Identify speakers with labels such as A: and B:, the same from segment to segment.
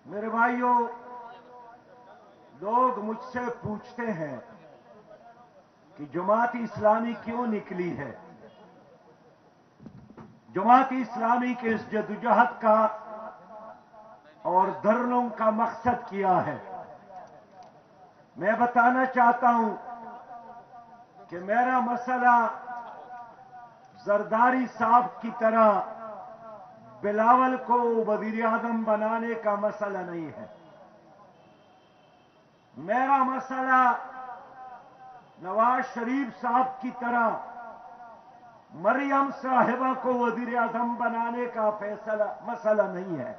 A: میرے بھائیوں، لوگ مجھ سے پوچھتے ہیں کہ جماعت اسلامی کیوں نکلی ہے؟ جماعت اسلامی کے اس جدوجہد کا اور دھرنوں کا مقصد کیا ہے؟ میں بتانا چاہتا ہوں کہ میرا مسئلہ زرداری صاحب کی طرح بلاول کو وزیر اعظم بنانے کا مسئلہ نہیں ہے۔ میرا مسئلہ نواز شریف صاحب کی طرح مریم صاحبہ کو وزیر اعظم بنانے کا مسئلہ نہیں ہے۔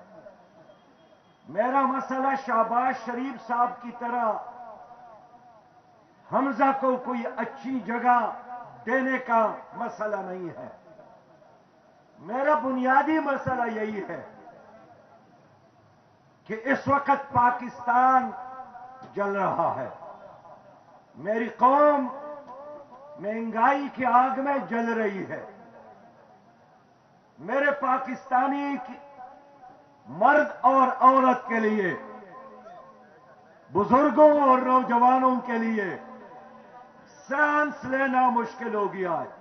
A: میرا مسئلہ شہباز شریف صاحب کی طرح حمزہ کو کوئی اچھی جگہ دینے کا مسئلہ نہیں ہے۔ میرا بنیادی مسئلہ یہی ہے کہ اس وقت پاکستان جل رہا ہے۔ میری قوم مہنگائی کی آگ میں جل رہی ہے۔ میرے پاکستانی مرد اور عورت کے لیے، بزرگوں اور نوجوانوں کے لیے سانس لینا مشکل ہو گیا ہے۔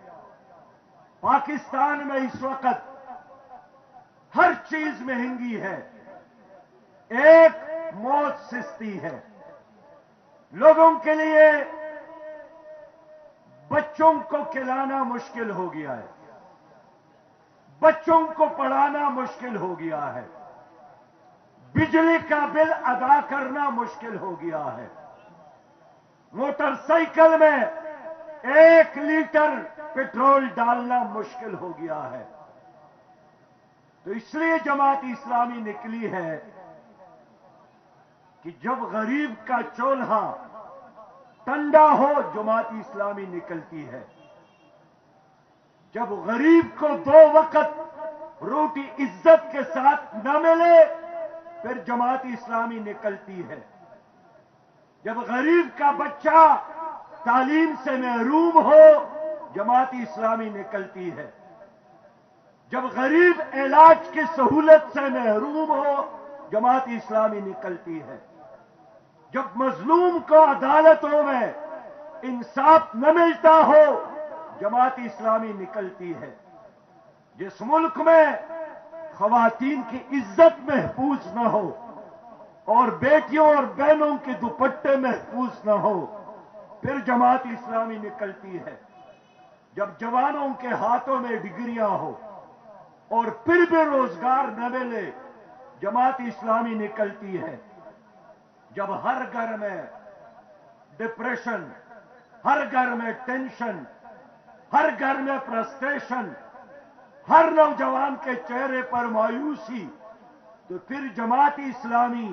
A: پاکستان میں اس وقت ہر چیز مہنگی ہے، ایک موت سستی ہے۔ لوگوں کے لیے بچوں کو کھلانا مشکل ہو گیا ہے، بچوں کو پڑھانا مشکل ہو گیا ہے، بجلی کا بل ادا کرنا مشکل ہو گیا ہے، موٹر سائیکل میں 1 لیٹر پیٹرول ڈالنا مشکل ہو گیا ہے۔ تو اس لیے جماعت اسلامی نکلی ہے کہ جب غریب کا چولہا ٹھنڈا ہو جماعت اسلامی نکلتی ہے۔ جب غریب کو 2 وقت روٹی عزت کے ساتھ نہ ملے پھر جماعت اسلامی نکلتی ہے۔ جب غریب کا بچہ تعلیم سے محروم ہو جماعت اسلامی نکلتی ہے۔ جب غریب علاج کی سہولت سے محروم ہو جماعت اسلامی نکلتی ہے۔ جب مظلوم کو عدالتوں میں انصاف نہ ملتا ہو جماعت اسلامی نکلتی ہے۔ جس ملک میں خواتین کی عزت محفوظ نہ ہو اور بیٹیوں اور بہنوں کے دوپٹے محفوظ نہ ہو پھر جماعت اسلامی نکلتی ہے۔ جب جوانوں کے ہاتھوں میں ڈگریاں ہو اور پھر بھی روزگار نہ ملے جماعت اسلامی نکلتی ہے۔ جب ہر گھر میں ڈپریشن، ہر گھر میں ٹینشن، ہر گھر میں فرسٹریشن، ہر نوجوان کے چہرے پر مایوسی، تو پھر جماعت اسلامی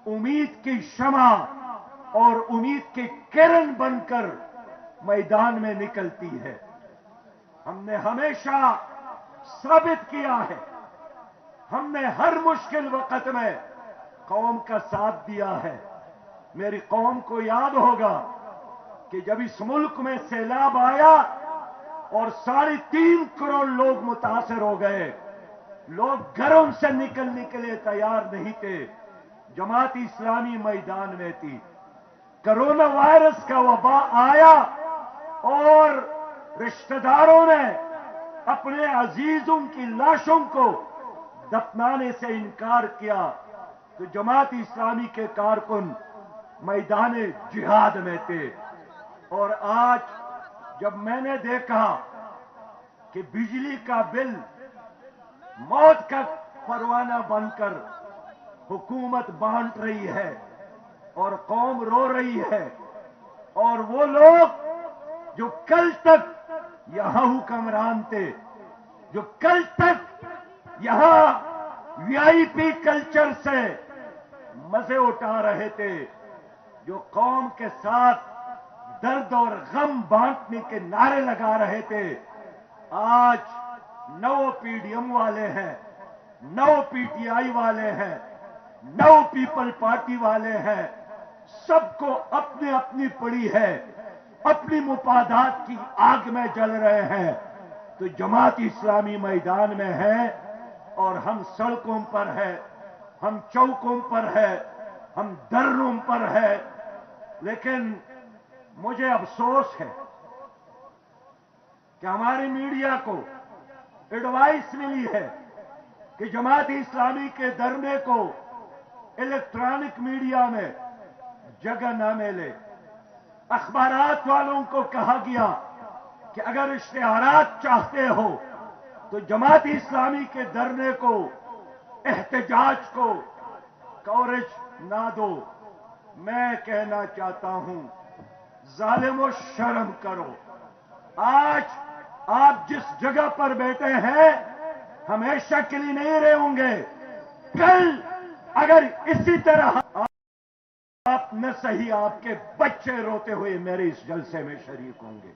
A: امید کی شمع اور امید کی کرن بن کر میدان میں نکلتی ہے۔ ہم نے ہمیشہ ثابت کیا ہے، ہم نے ہر مشکل وقت میں قوم کا ساتھ دیا ہے۔ میری قوم کو یاد ہوگا کہ جب اس ملک میں سیلاب آیا اور 3.5 کروڑ لوگ متاثر ہو گئے، لوگ گھروں سے نکلنے کے لیے تیار نہیں تھے، جماعت اسلامی میدان میں تھی۔ کرونا وائرس کا وبا آیا اور رشتہ داروں نے اپنے عزیزوں کی لاشوں کو دفنانے سے انکار کیا تو جماعت اسلامی کے کارکن میدان جہاد میں تھے۔ اور آج جب میں نے دیکھا کہ بجلی کا بل موت کا پروانہ بن کر حکومت بانٹ رہی ہے اور قوم رو رہی ہے، اور وہ لوگ جو کل تک یہاں حکمران تھے، جو کل تک یہاں وی آئی پی کلچر سے مزے اٹھا رہے تھے، جو قوم کے ساتھ درد اور غم بانٹنے کے نعرے لگا رہے تھے، آج 9 پی ڈی ایم والے ہیں، 9 پی ٹی آئی والے ہیں، 9 پیپل پارٹی والے ہیں، سب کو اپنی اپنی پڑی ہے، اپنی مفادات کی آگ میں جل رہے ہیں۔ تو جماعت اسلامی میدان میں ہے اور ہم سڑکوں پر ہے، ہم چوکوں پر ہے، ہم دروں پر ہے، لیکن مجھے افسوس ہے کہ ہماری میڈیا کو ایڈوائس ملی ہے کہ جماعت اسلامی کے دھرنے کو الیکٹرانک میڈیا میں جگہ نہ ملے۔ اخبارات والوں کو کہا گیا کہ اگر اشتہارات چاہتے ہو تو جماعت اسلامی کے دھرنے کو، احتجاج کو کوریج نہ دو۔ میں کہنا چاہتا ہوں، ظالمو شرم کرو۔ آج آپ جس جگہ پر بیٹھے ہیں ہمیشہ کے لیے نہیں رہوں گے۔ کل اگر اسی طرح آپ نہ صحیح، آپ کے بچے روتے ہوئے میرے اس جلسے میں شریک ہوں گے۔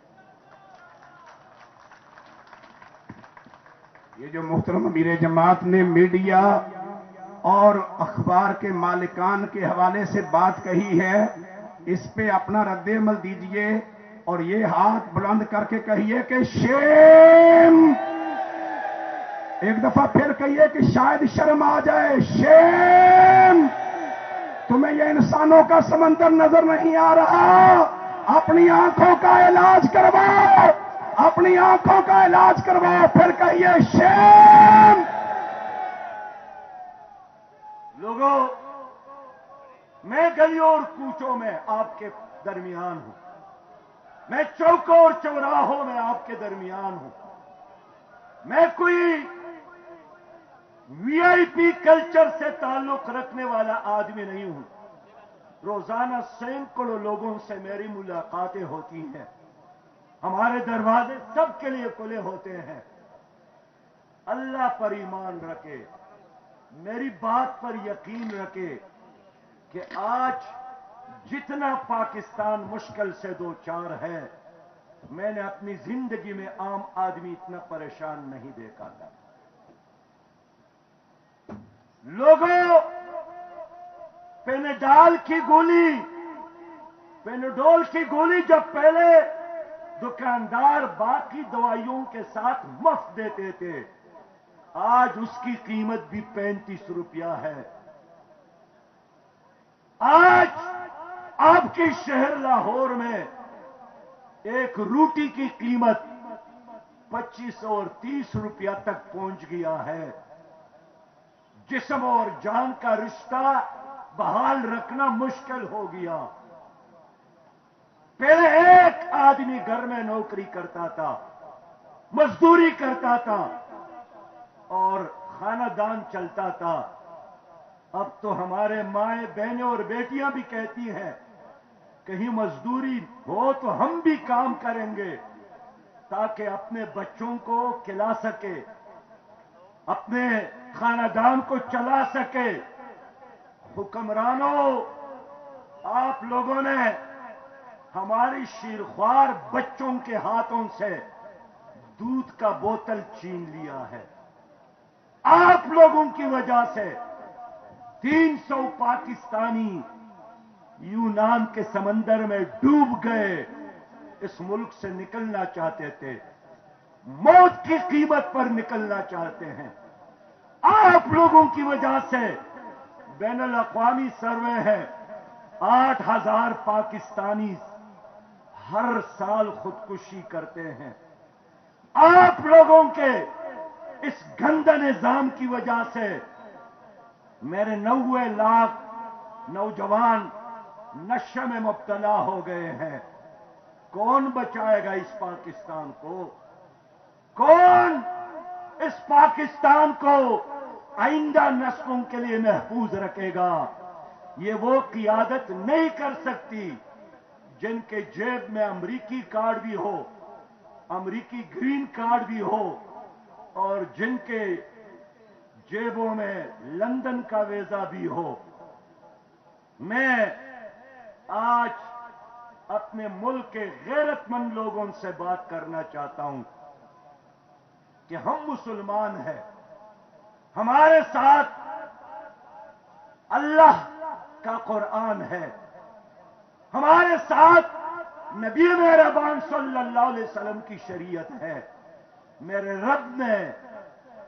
B: یہ جو محترم امیر جماعت نے میڈیا اور اخبار کے مالکان کے حوالے سے بات کہی ہے، اس پہ اپنا رد عمل دیجئے اور یہ ہاتھ بلند کر کے کہیے کہ شیم۔ ایک دفعہ پھر کہیے کہ شاید شرم آ جائے۔ شیم۔ تمہیں یہ انسانوں کا سمندر نظر نہیں آ رہا؟ اپنی آنکھوں کا علاج کرواؤ، اپنی آنکھوں کا علاج کرواؤ، پھر کہیے شیم۔
A: لوگوں، میں گلیوں اور کوچوں میں آپ کے درمیان ہوں، میں چوکوں اور چوراہوں میں آپ کے درمیان ہوں۔ میں کوئی وی آئی پی کلچر سے تعلق رکھنے والا آدمی نہیں ہوں۔ روزانہ سینکڑوں لوگوں سے میری ملاقاتیں ہوتی ہیں، ہمارے دروازے سب کے لیے کھلے ہوتے ہیں۔ اللہ پر ایمان رکھے، میری بات پر یقین رکھے کہ آج جتنا پاکستان مشکل سے دو چار ہے، میں نے اپنی زندگی میں عام آدمی اتنا پریشان نہیں دیکھا تھا۔ لوگوں، پینیڈال کی گولی، پینیڈول کی گولی جب پہلے دکاندار باقی دوائیوں کے ساتھ مفت دیتے تھے، آج اس کی قیمت بھی 35 روپیہ ہے۔ آج آپ کے شہر لاہور میں ایک روٹی کی قیمت 25 اور 30 روپیہ تک پہنچ گیا ہے۔ جسم اور جان کا رشتہ بحال رکھنا مشکل ہو گیا۔ پہلے ایک آدمی گھر میں نوکری کرتا تھا، مزدوری کرتا تھا اور خاندان چلتا تھا۔ اب تو ہمارے مائیں بہنیں اور بیٹیاں بھی کہتی ہیں کہیں مزدوری ہو تو ہم بھی کام کریں گے تاکہ اپنے بچوں کو کھلا سکے، اپنے خاندان کو چلا سکے۔ حکمرانوں، آپ لوگوں نے ہماری شیرخوار بچوں کے ہاتھوں سے دودھ کا بوتل چھین لیا ہے۔ آپ لوگوں کی وجہ سے 300 پاکستانی یونان کے سمندر میں ڈوب گئے، اس ملک سے نکلنا چاہتے تھے، موت کی قیمت پر نکلنا چاہتے ہیں۔ آپ لوگوں کی وجہ سے بین الاقوامی سروے ہے 8000 پاکستانی ہر سال خودکشی کرتے ہیں۔ آپ لوگوں کے اس گندے نظام کی وجہ سے میرے 90 لاکھ نوجوان نشے میں مبتلا ہو گئے ہیں۔ کون بچائے گا اس پاکستان کو؟ کون اس پاکستان کو آئندہ نسلوں کے لیے محفوظ رکھے گا؟ یہ وہ قیادت نہیں کر سکتی جن کے جیب میں امریکی کارڈ بھی ہو، امریکی گرین کارڈ بھی ہو، اور جن کے جیبوں میں لندن کا ویزا بھی ہو۔ میں آج اپنے ملک کے غیرت مند لوگوں سے بات کرنا چاہتا ہوں کہ ہم مسلمان ہیں، ہمارے ساتھ اللہ کا قرآن ہے، ہمارے ساتھ نبی مہربان صلی اللہ علیہ وسلم کی شریعت ہے۔ میرے رب نے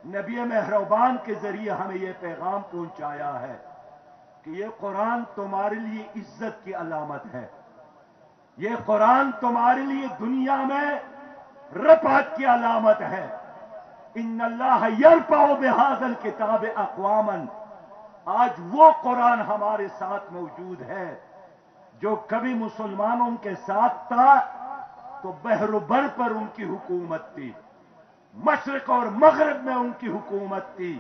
A: نبی مہربان کے ذریعے ہمیں یہ پیغام پہنچایا ہے کہ یہ قرآن تمہارے لیے عزت کی علامت ہے، یہ قرآن تمہارے لیے دنیا میں رفعت کی علامت ہے۔ ان اللہ یرفع بہذا الکتاب اقواما، آج وہ قرآن ہمارے ساتھ موجود ہے جو کبھی مسلمانوں کے ساتھ تھا تو بحر و بر پر ان کی حکومت تھی، مشرق اور مغرب میں ان کی حکومت تھی۔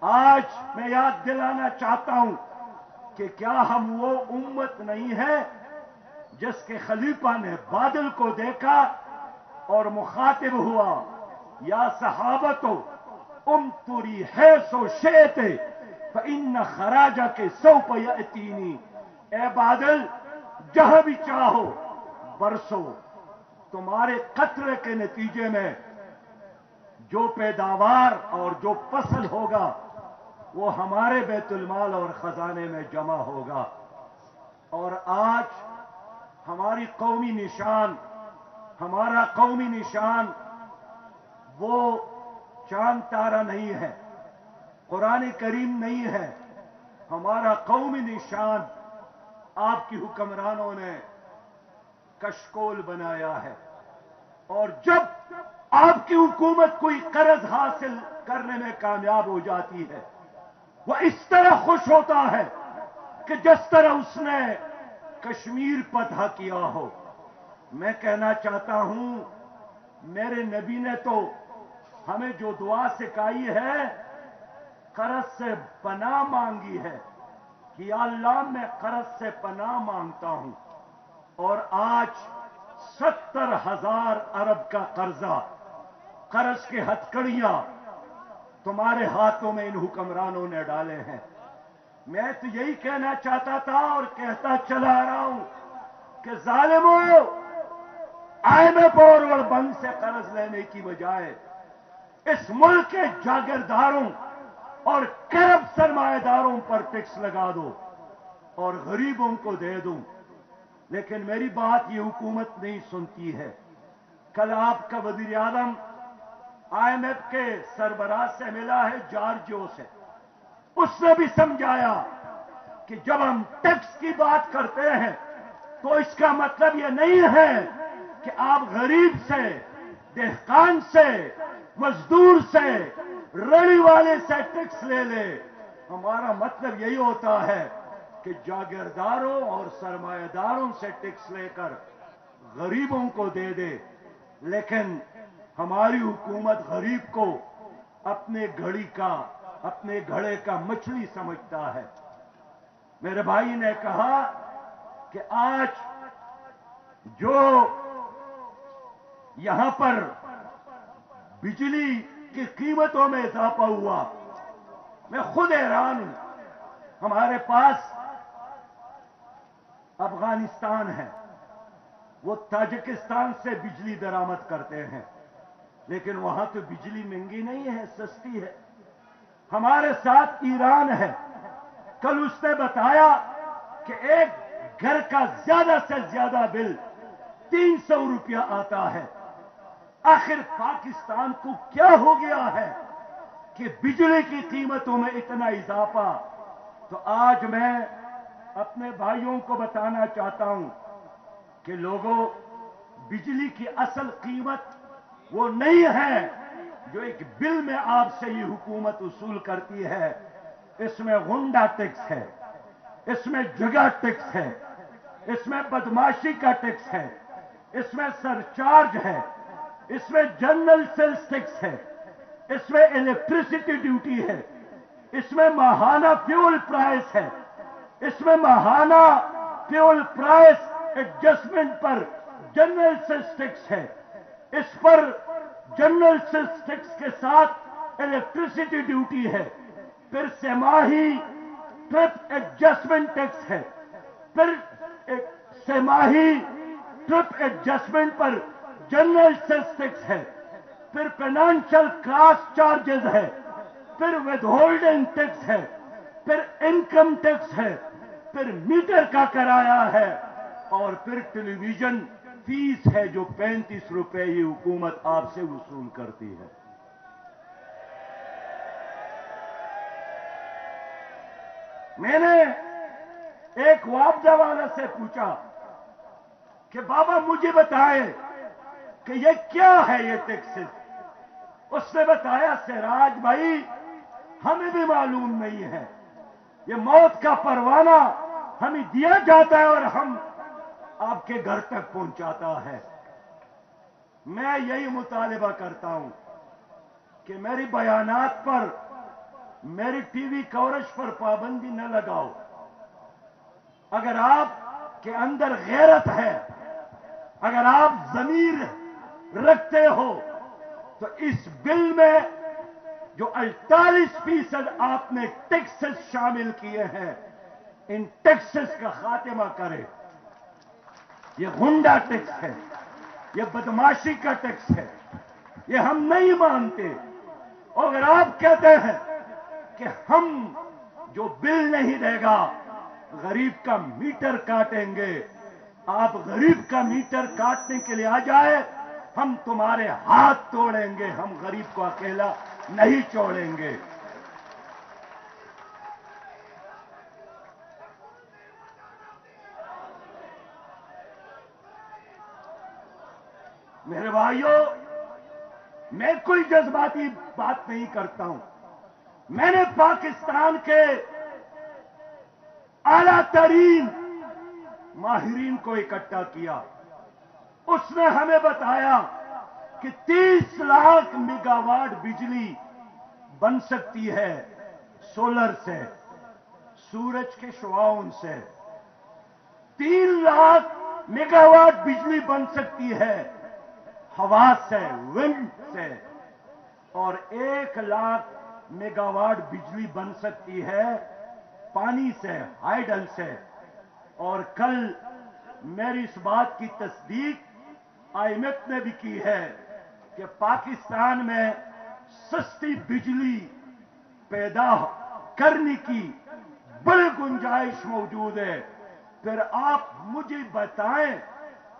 A: آج میں یاد دلانا چاہتا ہوں کہ کیا ہم وہ امت نہیں ہے جس کے خلیفہ نے بادل کو دیکھا اور مخاطب ہوا، یا صحابتو امطری حیث شئت فإن خراجک سوف یأتینی، اے بادل جہاں بھی چاہو برسو، تمہارے قطرے کے نتیجے میں جو پیداوار اور جو فصل ہوگا وہ ہمارے بیت المال اور خزانے میں جمع ہوگا۔ اور آج ہماری قومی نشان، ہمارا قومی نشان وہ چاند تارا نہیں ہے، قرآن کریم نہیں ہے، ہمارا قومی نشان آپ کی حکمرانوں نے کشکول بنایا ہے۔ اور جب آپ کی حکومت کوئی قرض حاصل کرنے میں کامیاب ہو جاتی ہے، وہ اس طرح خوش ہوتا ہے کہ جس طرح اس نے کشمیر فتح کیا ہو۔ میں کہنا چاہتا ہوں، میرے نبی نے تو ہمیں جو دعا سکھائی ہے، قرض سے پناہ مانگی ہے کہ یا اللہ میں قرض سے پناہ مانگتا ہوں، اور آج 70,000 ارب کا قرضہ، قرض کے ہتھکڑیاں تمہارے ہاتھوں میں ان حکمرانوں نے ڈالے ہیں۔ میں تو یہی کہنا چاہتا تھا اور کہتا چلا آ رہا ہوں کہ ظالموں، IMF اور ورلڈ بینک سے قرض لینے کی بجائے اس ملک کے جاگیرداروں اور کرپٹ سرمایہ داروں پر ٹیکس لگا دو اور غریبوں کو دے دوں۔ لیکن میری بات یہ حکومت نہیں سنتی ہے۔ کل آپ کا وزیر اعظم IMF کے سربراہ سے ملا ہے، جارجیو سے، اس نے بھی سمجھایا کہ جب ہم ٹیکس کی بات کرتے ہیں تو اس کا مطلب یہ نہیں ہے کہ آپ غریب سے، دہقان سے، مزدور سے، ریڑھی والے سے ٹیکس لے لے۔ ہمارا مطلب یہی ہوتا ہے کہ جاگیرداروں اور سرمایہ داروں سے ٹیکس لے کر غریبوں کو دے دے۔ لیکن ہماری حکومت غریب کو اپنے گھڑے کا مچھلی سمجھتا ہے۔ میرے بھائی نے کہا کہ آج جو یہاں پر بجلی کی قیمتوں میں اضافہ ہوا، میں خود حیران ہوں۔ ہمارے پاس افغانستان ہے، وہ تاجکستان سے بجلی درآمد کرتے ہیں، لیکن وہاں تو بجلی مہنگی نہیں ہے، سستی ہے۔ ہمارے ساتھ ایران ہے، کل اس نے بتایا کہ ایک گھر کا زیادہ سے زیادہ بل 300 روپیہ آتا ہے۔ آخر پاکستان کو کیا ہو گیا ہے کہ بجلی کی قیمتوں میں اتنا اضافہ؟ تو آج میں اپنے بھائیوں کو بتانا چاہتا ہوں کہ لوگوں، بجلی کی اصل قیمت وہ نہیں ہے جو ایک بل میں آپ سے یہ حکومت وصول کرتی ہے۔ اس میں غنڈہ ٹیکس ہے، اس میں جگہ ٹیکس ہے، اس میں بدماشی کا ٹیکس ہے، اس میں سرچارج ہے، اس میں جنرل سیلز ٹیکس ہے، اس میں الیکٹریسٹی ڈیوٹی ہے، اس میں ماہانہ فیول پرائس ہے، اس میں ماہانہ فیول پرائس ایڈجسٹمنٹ پر جنرل سیلز ٹیکس ہے، اس پر جنرل سیلز ٹیکس کے ساتھ الیکٹریسٹی ڈیوٹی ہے، پھر سماہی ٹرپ ایڈجسٹمنٹ ٹیکس ہے، پھر سماہی ٹرپ ایڈجسٹمنٹ پر جنرل سیلز ٹیکس ہے، پھر فائنانشل کراس چارجز ہے، پھر ود ہولڈنگ ٹیکس ہے، پھر انکم ٹیکس ہے، پھر میٹر کا کرایہ ہے، اور پھر ٹیلی ویژن فیس ہے جو 35 روپے یہ حکومت آپ سے وصول کرتی ہے۔ میں نے ایک معاوضہ والا سے پوچھا کہ بابا مجھے بتائے کہ یہ کیا ہے یہ ٹیکسز؟ اس نے بتایا سراج بھائی ہمیں بھی معلوم نہیں ہے، یہ موت کا پروانہ ہمیں دیا جاتا ہے اور ہم آپ کے گھر تک پہنچاتا ہے۔ میں یہی مطالبہ کرتا ہوں کہ میری بیانات پر، میری ٹی وی کوریج پر پابندی نہ لگاؤ۔ اگر آپ کے اندر غیرت ہے، اگر آپ ضمیر رکھتے ہو، تو اس بل میں جو 48% آپ نے ٹیکسز شامل کیے ہیں، ان ٹیکسز کا خاتمہ کرے۔ یہ غنڈہ ٹیکس ہے، یہ بدماشی کا ٹیکس ہے، یہ ہم نہیں مانتے۔ اور اگر آپ کہتے ہیں کہ ہم جو بل نہیں دے گا غریب کا میٹر کاٹیں گے، آپ غریب کا میٹر کاٹنے کے لیے آ جائے، ہم تمہارے ہاتھ توڑیں گے، ہم غریب کو اکیلا نہیں چھوڑیں گے۔ میرے بھائیوں، میں کوئی جذباتی بات نہیں کرتا ہوں۔ میں نے پاکستان کے اعلیٰ ترین ماہرین کو اکٹھا کیا۔ اس نے ہمیں بتایا کہ 30 لاکھ میگا واٹ بجلی بن سکتی ہے سولر سے، سورج کے شعاعوں سے۔ 3 لاکھ میگا واٹ بجلی بن سکتی ہے ہوا سے، ونڈ سے، اور 1 لاکھ میگا واٹ بجلی بن سکتی ہے پانی سے، ہائیڈل سے۔ اور کل میری اس بات کی تصدیق آئی ایم ایف نے بھی کی ہے کہ پاکستان میں سستی بجلی پیدا کرنے کی بڑی گنجائش موجود ہے۔ پھر آپ مجھے بتائیں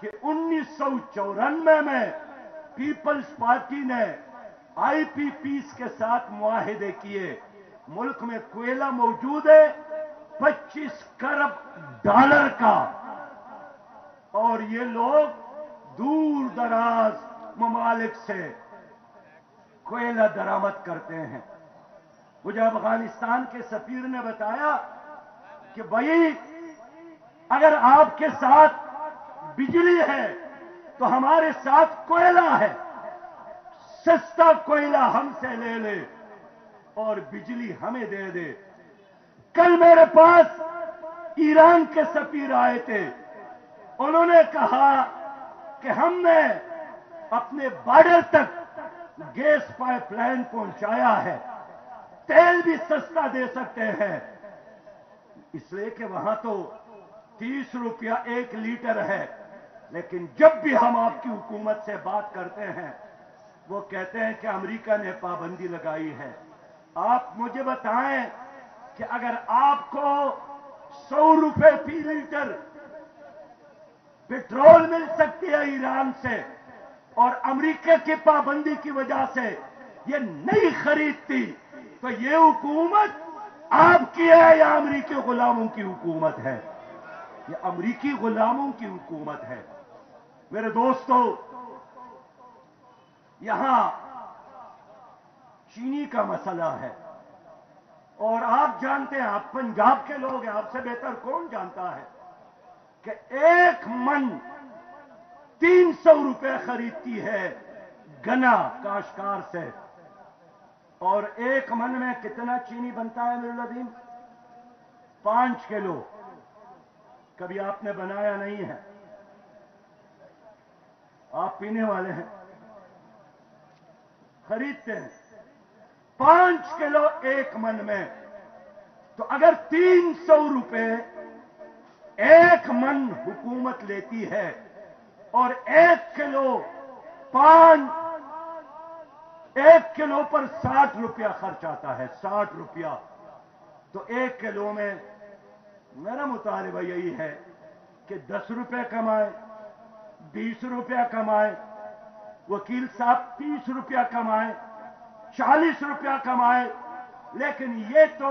A: کہ 1994 میں پیپلز پارٹی نے آئی پی پیز کے ساتھ معاہدے کیے، ملک میں کوئلہ موجود ہے 25 کروڑ ڈالر کا، اور یہ لوگ دور دراز ممالک سے کوئلہ درآمد کرتے ہیں۔ مجھے افغانستان کے سفیر نے بتایا کہ بھائی اگر آپ کے ساتھ بجلی ہے تو ہمارے ساتھ کوئلہ ہے، سستا کوئلہ ہم سے لے لے اور بجلی ہمیں دے دے۔ کل میرے پاس ایران کے سفیر آئے تھے، انہوں نے کہا کہ ہم نے اپنے بارڈر تک گیس پائپ لائن پہنچایا ہے، تیل بھی سستا دے سکتے ہیں، اس لیے کہ وہاں تو 30 روپیہ 1 لیٹر ہے۔ لیکن جب بھی ہم آپ کی حکومت سے بات کرتے ہیں، وہ کہتے ہیں کہ امریکہ نے پابندی لگائی ہے۔ آپ مجھے بتائیں کہ اگر آپ کو 100 روپے فی لیٹر پیٹرول مل سکتی ہے ایران سے، اور امریکہ کی پابندی کی وجہ سے یہ نہیں خریدتی، تو یہ حکومت آپ کی ہے یا امریکی غلاموں کی حکومت ہے؟ یہ امریکی غلاموں کی حکومت ہے۔ میرے دوستو، یہاں چینی کا مسئلہ ہے، اور آپ جانتے ہیں، آپ پنجاب کے لوگ ہیں، آپ سے بہتر کون جانتا ہے کہ 1 من 300 روپے خریدتی ہے گنا کاشتکار سے، اور 1 من میں کتنا چینی بنتا ہے میرے العظیم؟ 5 کلو۔ کبھی آپ نے بنایا نہیں ہے، آپ پینے والے ہیں، خریدتے ہیں 5 کلو 1 من میں۔ تو اگر 300 روپے 1 من حکومت لیتی ہے اور 1 کلو پر 60 روپیہ خرچ آتا ہے، 60 روپیہ، تو 1 کلو میں میرا مطالبہ یہی ہے کہ 10 روپے کمائے، 20 روپیہ کمائے، وکیل صاحب 30 روپیہ کمائے، 40 روپیہ کمائے، لیکن یہ تو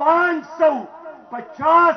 A: 550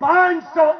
A: 500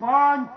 A: 5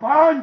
A: 5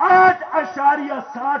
A: 8.7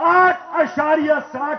A: 8.7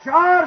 A: 4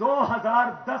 A: 2010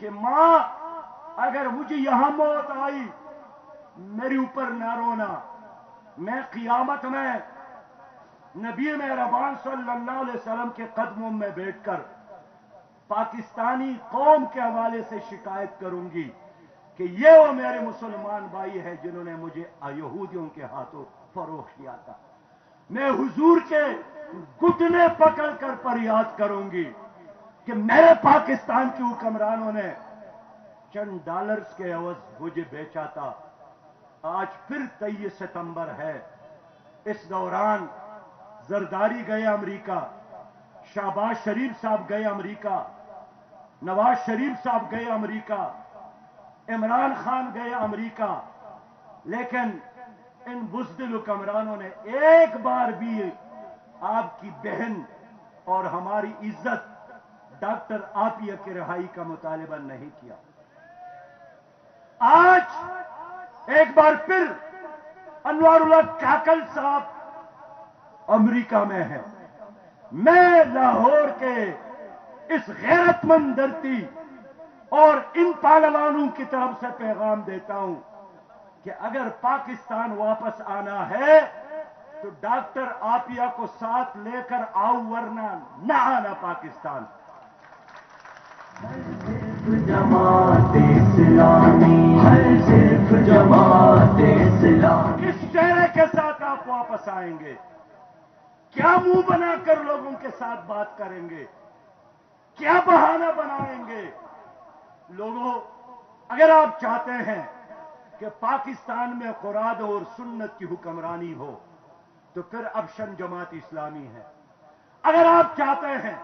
A: کہ ماں اگر مجھے یہاں موت آئی میرے اوپر نہ رونا، میں قیامت میں نبی مہربان صلی اللہ علیہ وسلم کے قدموں میں بیٹھ کر پاکستانی قوم کے حوالے سے شکایت کروں گی کہ یہ وہ میرے مسلمان بھائی ہے جنہوں نے مجھے یہودیوں کے ہاتھوں فروخت کیا تھا۔ میں حضور کے گھٹنے پکڑ کر فریاد کروں گی کہ میرے پاکستان کے حکمرانوں نے چند ڈالرز کے عوض مجھے بیچا تھا۔ آج پھر 23 ستمبر ہے، اس دوران زرداری گئے امریکہ، شہباز شریف صاحب گئے امریکہ، نواز شریف صاحب گئے امریکہ، عمران خان گئے امریکہ، لیکن ان بزدل حکمرانوں نے ایک بار بھی آپ کی بہن اور ہماری عزت ڈاکٹر عافیہ کی رہائی کا مطالبہ نہیں کیا۔ آج ایک بار پھر انوار اللہ کاکل صاحب امریکہ میں ہیں۔ میں لاہور کے اس غیرت مند دھرتی اور ان پہلوانوں کی طرف سے پیغام دیتا ہوں کہ اگر پاکستان واپس آنا ہے تو ڈاکٹر عافیہ کو ساتھ لے کر آؤ، ورنہ نہ آنا پاکستان۔
C: جماعت اسلامی، ہر صرف جماعت اسلامی۔
A: کس چہرے کے ساتھ آپ واپس آئیں گے؟ کیا منہ بنا کر لوگوں کے ساتھ بات کریں گے؟ کیا بہانہ بنائیں گے؟ لوگوں، اگر آپ چاہتے ہیں کہ پاکستان میں قرآن اور سنت کی حکمرانی ہو تو پھر افشن جماعت اسلامی ہے۔ اگر آپ چاہتے ہیں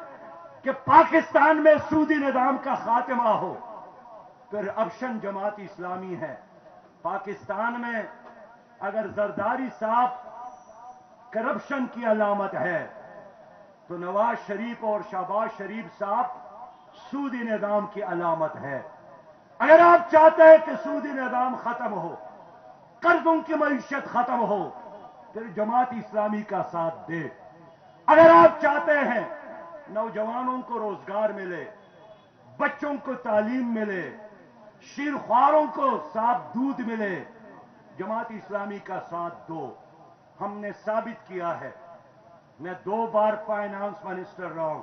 A: کہ پاکستان میں سودی نظام کا خاتمہ ہو پھر افشن جماعت اسلامی ہے۔ پاکستان میں اگر زرداری صاحب کرپشن کی علامت ہے تو نواز شریف اور شہباز شریف صاحب سودی نظام کی علامت ہے۔ اگر آپ چاہتے ہیں کہ سودی نظام ختم ہو، قرضوں کی معیشت ختم ہو، پھر جماعت اسلامی کا ساتھ دے۔ اگر آپ چاہتے ہیں نوجوانوں کو روزگار ملے، بچوں کو تعلیم ملے، شیرخواروں کو صاف دودھ ملے، جماعت اسلامی کا ساتھ دو۔ ہم نے ثابت کیا ہے، میں 2 بار فائنانس منسٹر رہا ہوں،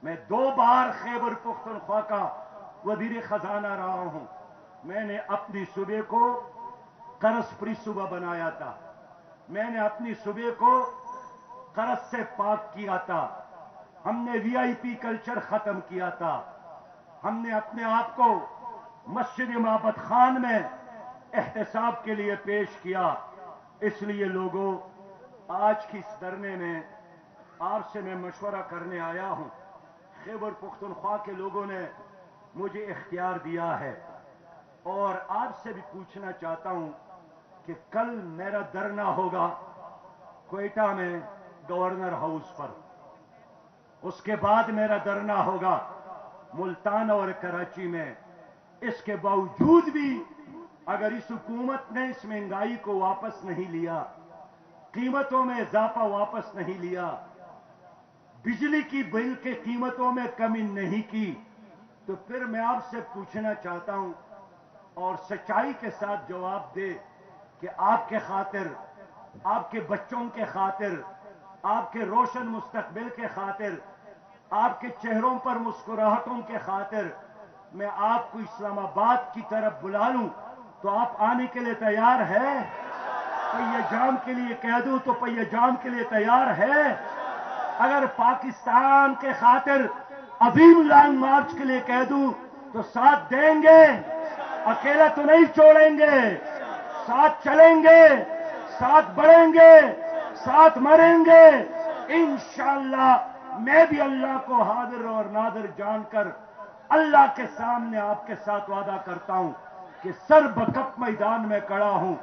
A: میں 2 بار خیبر پختونخوا کا وزیر خزانہ رہا ہوں۔ میں نے اپنی صوبے کو قرض فری صوبہ بنایا تھا، میں نے اپنی صوبے کو قرض سے پاک کیا تھا، ہم نے VIP کلچر ختم کیا تھا، ہم نے اپنے آپ کو مسجد معبد خان میں احتساب کے لیے پیش کیا۔ اس لیے لوگوں، آج کی اس دھرنے میں آپ سے میں مشورہ کرنے آیا ہوں۔ خیبر پختونخوا کے لوگوں نے مجھے اختیار دیا ہے اور آپ سے بھی پوچھنا چاہتا ہوں کہ کل میرا دھرنا ہوگا کوئٹہ میں گورنر ہاؤس پر، اس کے بعد میرا دھرنا ہوگا ملتان اور کراچی میں۔ اس کے باوجود بھی اگر اس حکومت نے اس مہنگائی کو واپس نہیں لیا، قیمتوں میں اضافہ واپس نہیں لیا، بجلی کی بل کے قیمتوں میں کمی نہیں کی، تو پھر میں آپ سے پوچھنا چاہتا ہوں اور سچائی کے ساتھ جواب دے کہ آپ کے خاطر، آپ کے بچوں کے خاطر، آپ کے روشن مستقبل کے خاطر، آپ کے چہروں پر مسکراہٹوں کے خاطر میں آپ کو اسلام آباد کی طرف بلا لوں تو آپ آنے کے لیے تیار ہے؟ پہیہ جام کے لیے کہہ دوں تو پہیہ جام کے لیے تیار ہے؟ اگر پاکستان کے خاطر عظیم لانگ مارچ کے لیے کہہ دوں تو ساتھ دیں گے؟ اکیلا تو نہیں چھوڑیں گے، ساتھ چلیں گے، ساتھ بڑھیں گے، ساتھ مریں گے انشاءاللہ۔ میں بھی اللہ کو حاضر اور ناظر جان کر اللہ کے سامنے آپ کے ساتھ وعدہ کرتا ہوں کہ سر بکف میدان میں کھڑا ہوں،